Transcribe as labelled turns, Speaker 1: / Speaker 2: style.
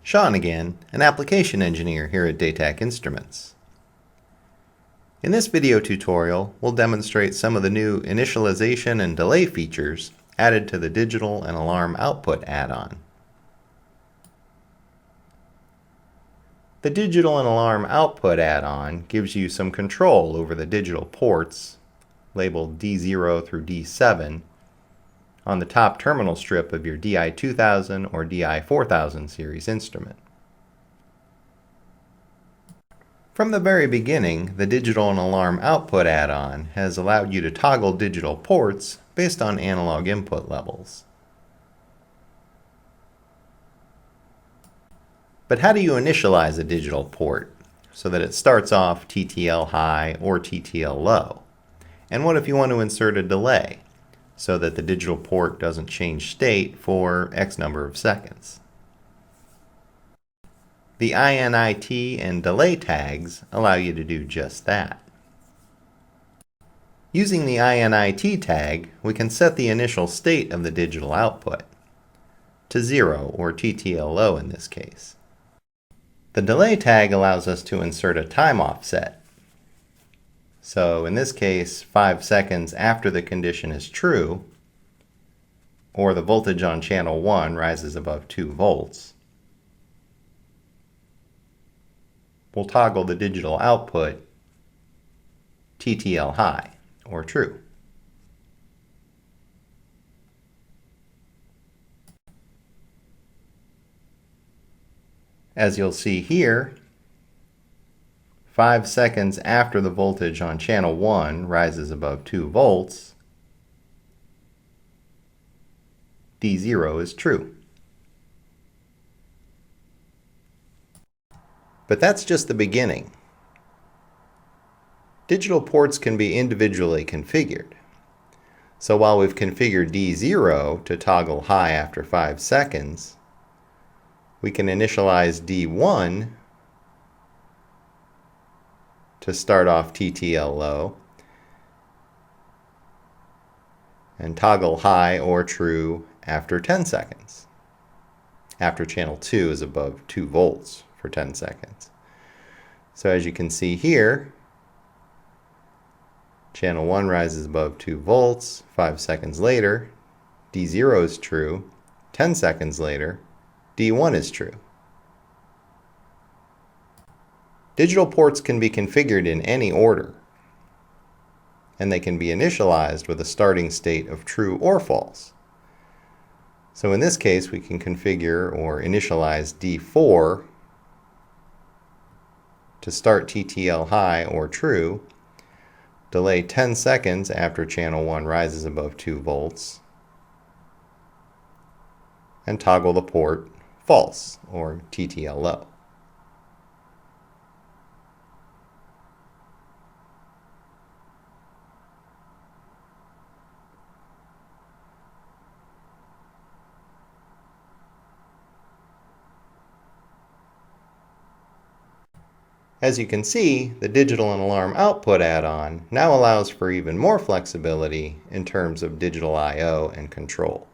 Speaker 1: Sean again, an application engineer here at WinDaq Instruments. In this video tutorial, we'll demonstrate some of the new initialization and delay features added to the digital and alarm output add-on. The digital and alarm output add-on gives you some control over the digital ports, labeled D0 through D7, on the top terminal strip of your DI2000 or DI4000 series instrument. From the very beginning, the digital and alarm output add-on has allowed you to toggle digital ports based on analog input levels. But how do you initialize a digital port so that it starts off TTL high or TTL low? And what if you want to insert a delay so that the digital port doesn't change state for X number of seconds? The INIT and delay tags allow you to do just that. Using the INIT tag, we can set the initial state of the digital output to 0 or TTL low in this case. The delay tag allows us to insert a time offset. So in this case, 5 seconds after the condition is true, or the voltage on channel 1 rises above 2 volts, we'll toggle the digital output TTL high, or true. As you'll see here, 5 seconds after the voltage on channel 1 rises above 2 volts, D0 is true. But that's just the beginning. Digital ports can be individually configured. So while we've configured D0 to toggle high after 5 seconds, we can initialize D1 to start off TTL low and toggle high or true after 10 seconds, after channel 2 is above 2 volts for 10 seconds. So as you can see here, channel 1 rises above 2 volts, 5 seconds later, D0 is true, 10 seconds later, D1 is true. Digital ports can be configured in any order, and they can be initialized with a starting state of true or false. So in this case, we can configure or initialize D4 to start TTL high or true, delay 10 seconds after channel 1 rises above 2 volts, and toggle the port false or TTL low. As you can see, the digital and alarm output add-on now allows for even more flexibility in terms of digital I/O and control.